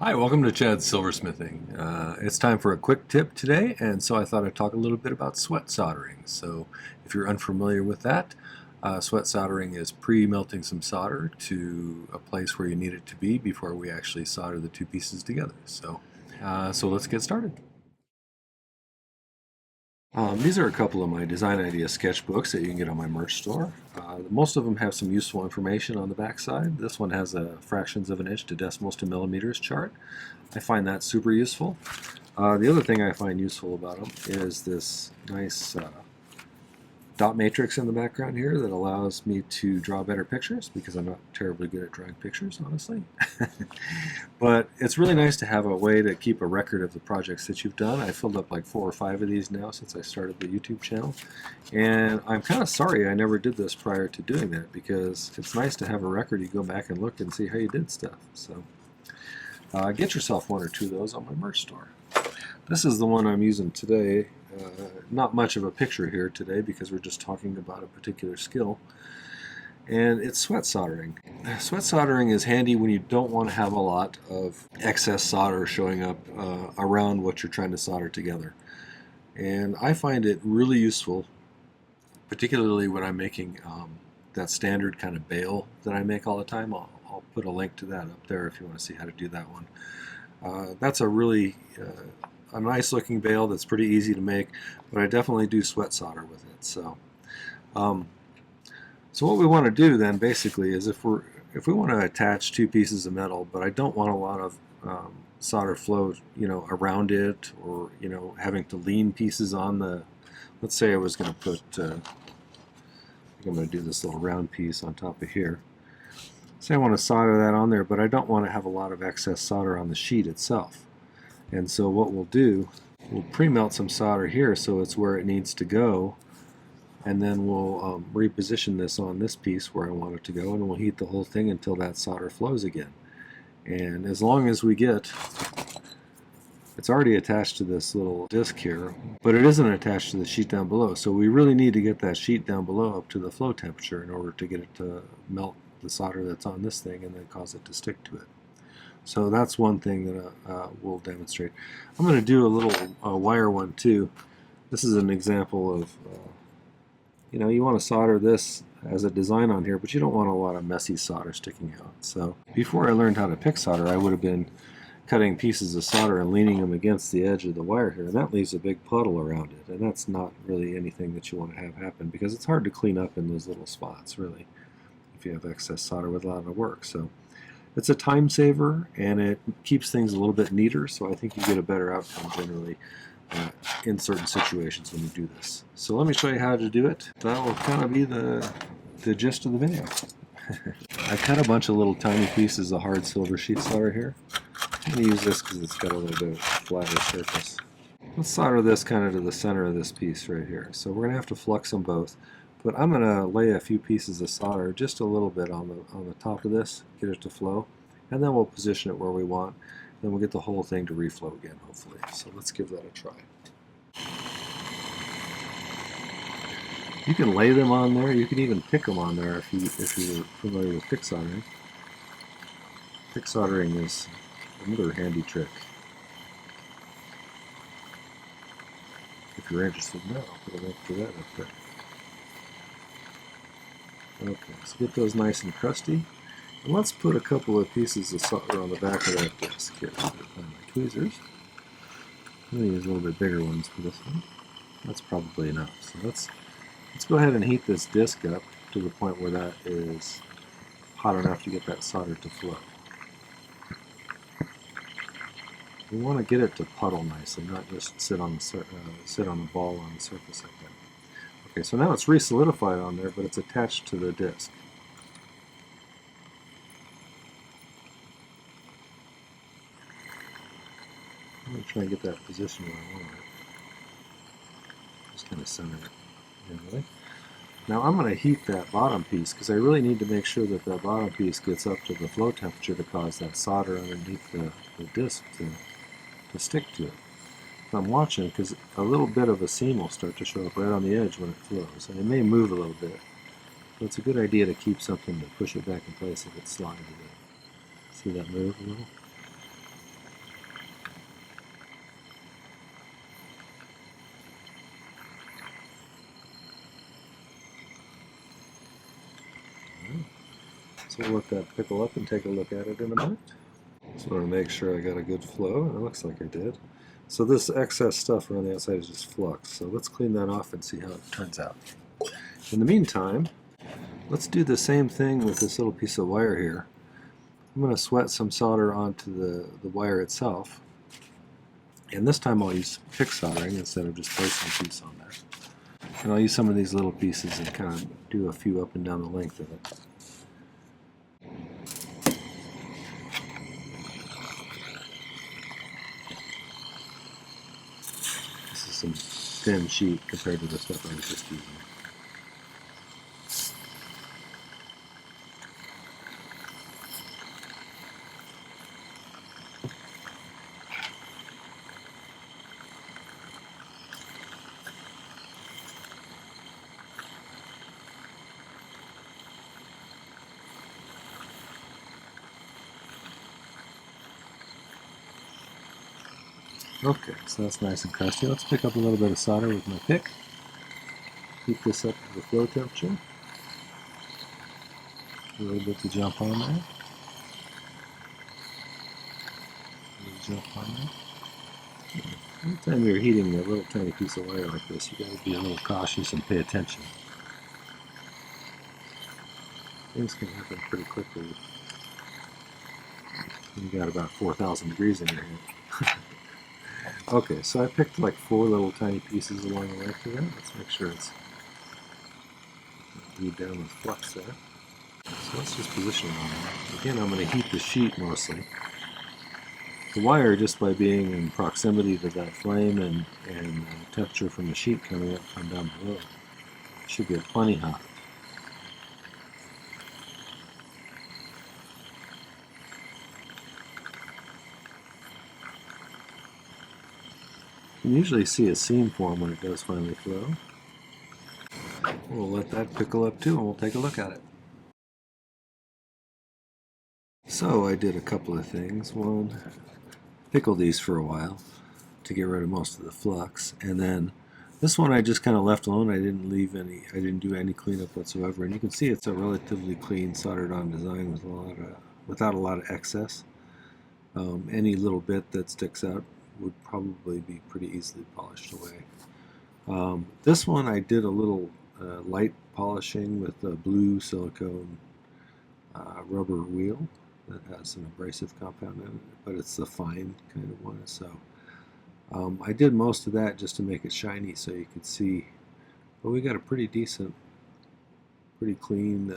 Hi, welcome to Chad's Silversmithing. It's time for a quick tip today, and so I thought I'd talk a little bit about sweat soldering. So if you're unfamiliar with that, sweat soldering is pre-melting some solder to a place where you need it to be before we actually solder the two pieces together. So let's get started. These are a couple of my design idea sketchbooks that you can get on my merch store. Most of them have some useful information on the back side. This one has a fractions of an inch to decimals to millimeters chart. I find that super useful. The other thing I find useful about them is this nice dot matrix in the background here that allows me to draw better pictures because I'm not terribly good at drawing pictures, honestly. But it's really nice to have a way to keep a record of the projects that you've done. I filled up like 4 or 5 of these now since I started the YouTube channel, and I'm kind of sorry I never did this prior to doing that because it's nice to have a record. You go back and look and see how you did stuff. So get yourself 1 or 2 of those on my merch store. This is the one I'm using today. Not much of a picture here today because we're just talking about a particular skill, and it's sweat soldering. Sweat soldering is handy when you don't want to have a lot of excess solder showing up around what you're trying to solder together. And I find it really useful, particularly when I'm making that standard kind of bail that I make all the time. I'll put a link to that up there if you want to see how to do that one. That's a really a nice looking bail that's pretty easy to make, but I definitely do sweat solder with it. So what we want to do then basically is if we want to attach 2 pieces of metal, but I don't want a lot of solder flow, around it, or having to lean pieces on the. Let's say I was going to put. I think I'm going to do this little round piece on top of here. Say I want to solder that on there, but I don't want to have a lot of excess solder on the sheet itself. And so what we'll do, we'll pre-melt some solder here so it's where it needs to go, and then we'll reposition this on this piece where I want it to go, and we'll heat the whole thing until that solder flows again. And as long as we get, it's already attached to this little disc here, but it isn't attached to the sheet down below, so we really need to get that sheet down below up to the flow temperature in order to get it to melt the solder that's on this thing and then cause it to stick to it. So that's one thing that we'll demonstrate. I'm going to do a little wire one too. This is an example of, you want to solder this as a design on here, but you don't want a lot of messy solder sticking out. So before I learned how to pick solder, I would have been cutting pieces of solder and leaning them against the edge of the wire here, and that leaves a big puddle around it, and that's not really anything that you want to have happen because it's hard to clean up in those little spots, really, if you have excess solder with a lot of work. So it's a time saver, and it keeps things a little bit neater, so I think you get a better outcome generally in certain situations when you do this. So let me show you how to do it. That will kind of be the gist of the video. I cut a bunch of little tiny pieces of hard silver sheet solder here. I'm going to use this because it's got a little bit of flatter surface. Let's solder this kind of to the center of this piece right here. So we're going to have to flux them both. But I'm going to lay a few pieces of solder just a little bit on the top of this, get it to flow, and then we'll position it where we want. Then we'll get the whole thing to reflow again, hopefully. So let's give that a try. You can lay them on there. You can even pick them on there if you're familiar with pick soldering. Pick soldering is another handy trick. If you're interested in that, I'll put a link to that up there. Okay, so get those nice and crusty. And let's put a couple of pieces of solder on the back of that disc here. Find my tweezers. I'm going to use a little bit bigger ones for this one. That's probably enough. So let's go ahead and heat this disc up to the point where that is hot enough to get that solder to flow. We want to get it to puddle nicely, not just sit on the ball on the surface like that. Okay, so now it's re-solidified on there, but it's attached to the disc. I'm going to try and get that position where I want it. Just kind of center it generally. Now I'm going to heat that bottom piece because I really need to make sure that that bottom piece gets up to the flow temperature to cause that solder underneath the disc to stick to it. I'm watching because a little bit of a seam will start to show up right on the edge when it flows, and it may move a little bit. So it's a good idea to keep something to push it back in place if it's sliding. See that move a little? So we'll let that pickle up and take a look at it in a minute. Just want to make sure I got a good flow, and it looks like I did. So this excess stuff around the outside is just flux. So let's clean that off and see how it turns out. In the meantime, let's do the same thing with this little piece of wire here. I'm going to sweat some solder onto the wire itself. And this time I'll use pick soldering instead of just placing a piece on there. And I'll use some of these little pieces and kind of do a few up and down the length of it. This is some thin sheet compared to the stuff I was just using. Okay, so that's nice and crusty. Let's pick up a little bit of solder with my pick. Heat this up to the flow temperature. A little bit to jump on there. Jump on there. Anytime you're heating a little tiny piece of wire like this, you got to be a little cautious and pay attention. Things can happen pretty quickly. You got about 4,000 degrees in your hand. Okay, so I picked like 4 little tiny pieces along the length of that. Let's make sure it's glued down with flux there. So let's just position it on there. Again, I'm going to heat the sheet mostly. The wire, just by being in proximity to that flame and temperature from the sheet coming up from down below, should get plenty hot. You can usually see a seam form when it does finally flow. We'll let that pickle up too, and we'll take a look at it. So I did a couple of things. One, pickle these for a while to get rid of most of the flux, and then this one I just kind of left alone. I didn't do any cleanup whatsoever, and you can see it's a relatively clean soldered on design with without a lot of excess. Any little bit that sticks out would probably be pretty easily polished away. This one I did a little light polishing with a blue silicone rubber wheel that has an abrasive compound in it, but it's the fine kind of one. So I did most of that just to make it shiny so you could see. But we got a pretty decent, pretty clean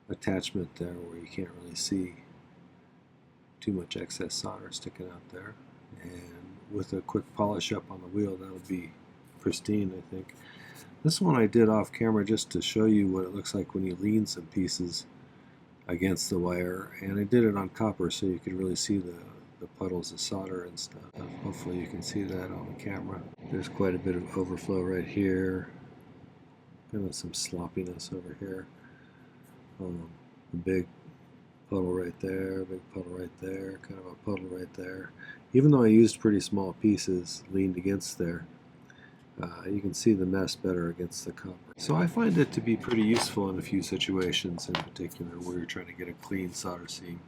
attachment there where you can't really see too much excess solder sticking out there. And with a quick polish up on the wheel, that'll be pristine, I think. This one I did off camera just to show you what it looks like when you lean some pieces against the wire, and I did it on copper so you could really see the puddles of solder and stuff. Hopefully you can see that on the camera. There's quite a bit of overflow right here, kind of some sloppiness over here. A big puddle right there, big puddle right there, kind of a puddle right there. Even though I used pretty small pieces leaned against there, you can see the mess better against the copper. So I find it to be pretty useful in a few situations in particular where you're trying to get a clean solder seam.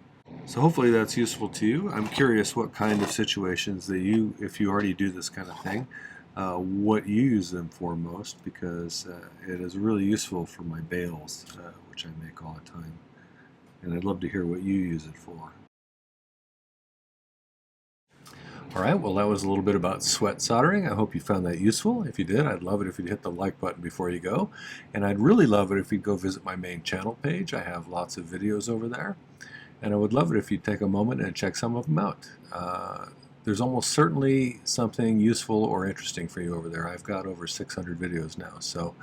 So hopefully that's useful to you. I'm curious what kind of situations that you, if you already do this kind of thing, what you use them for most, because it is really useful for my bales, which I make all the time. And I'd love to hear what you use it for. Alright, well that was a little bit about sweat soldering. I hope you found that useful. If you did, I'd love it if you'd hit the like button before you go. And I'd really love it if you'd go visit my main channel page. I have lots of videos over there. And I would love it if you'd take a moment and check some of them out. There's almost certainly something useful or interesting for you over there. I've got over 600 videos now, so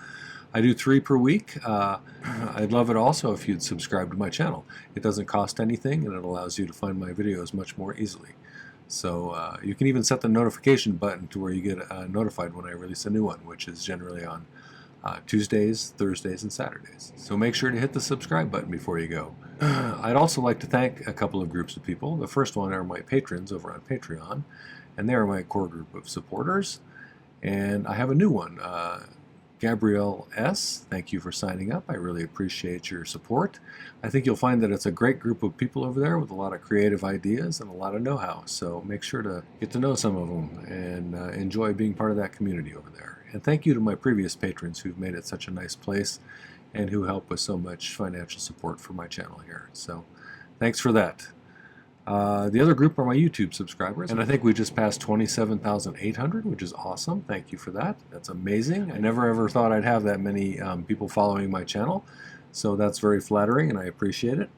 I do 3 per week. I'd love it also if you'd subscribe to my channel. It doesn't cost anything, and it allows you to find my videos much more easily. So you can even set the notification button to where you get notified when I release a new one, which is generally on Tuesdays, Thursdays, and Saturdays. So make sure to hit the subscribe button before you go. I'd also like to thank a couple of groups of people. The first one are my patrons over on Patreon, and they are my core group of supporters. And I have a new one. Gabrielle S., thank you for signing up. I really appreciate your support. I think you'll find that it's a great group of people over there with a lot of creative ideas and a lot of know-how. So make sure to get to know some of them and enjoy being part of that community over there. And thank you to my previous patrons who've made it such a nice place and who help with so much financial support for my channel here. So thanks for that. The other group are my YouTube subscribers, and I think we just passed 27,800, which is awesome. Thank you for that. That's amazing. I never ever thought I'd have that many people following my channel, so that's very flattering and I appreciate it.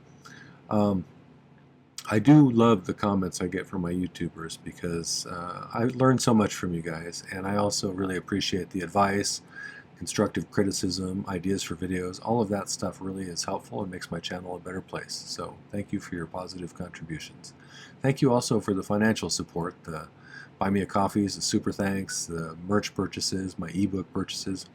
I do love the comments I get from my YouTubers because I learn so much from you guys, and I also really appreciate the advice, constructive criticism, ideas for videos. All of that stuff really is helpful and makes my channel a better place. So thank you for your positive contributions. Thank you also for the financial support, the buy me a coffees, the super thanks, the merch purchases, my ebook purchases.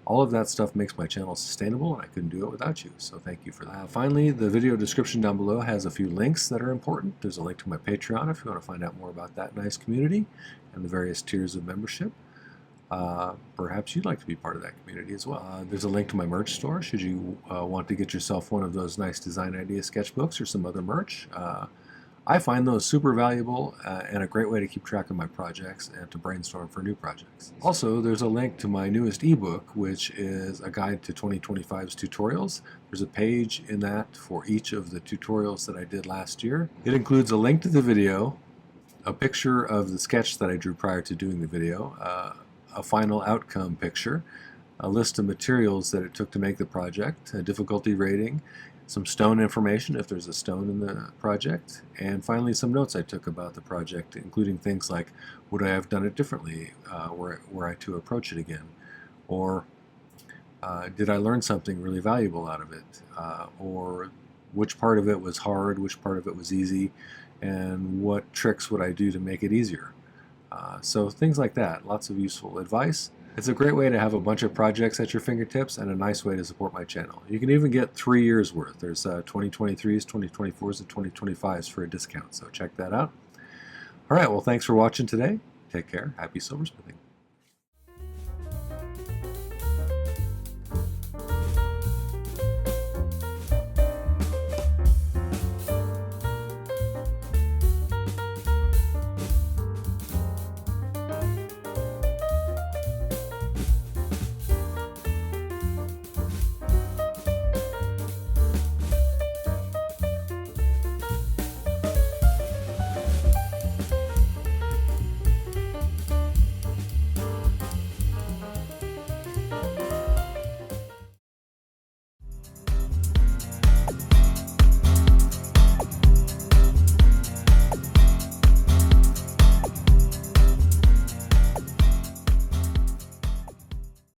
All of that stuff makes my channel sustainable, and I couldn't do it without you, so thank you for that. Finally, the video description down below has a few links that are important. There's a link to my Patreon if you want to find out more about that nice community and the various tiers of membership. Perhaps you'd like to be part of that community as well. There's a link to my merch store should you want to get yourself one of those nice design idea sketchbooks or some other merch. I find those super valuable and a great way to keep track of my projects and to brainstorm for new projects. Also, there's a link to my newest ebook, which is a guide to 2025's tutorials. There's a page in that for each of the tutorials that I did last year. It includes a link to the video, a picture of the sketch that I drew prior to doing the video, a final outcome picture, a list of materials that it took to make the project, a difficulty rating, some stone information if there's a stone in the project, and finally some notes I took about the project, including things like would I have done it differently were I to approach it again, or did I learn something really valuable out of it, or which part of it was hard, which part of it was easy, and what tricks would I do to make it easier. So things like that, lots of useful advice. It's a great way to have a bunch of projects at your fingertips and a nice way to support my channel. You can even get 3 years worth. There's 2023s, 2024s, and 2025s for a discount, so check that out. All right, well, thanks for watching today. Take care. Happy silversmithing.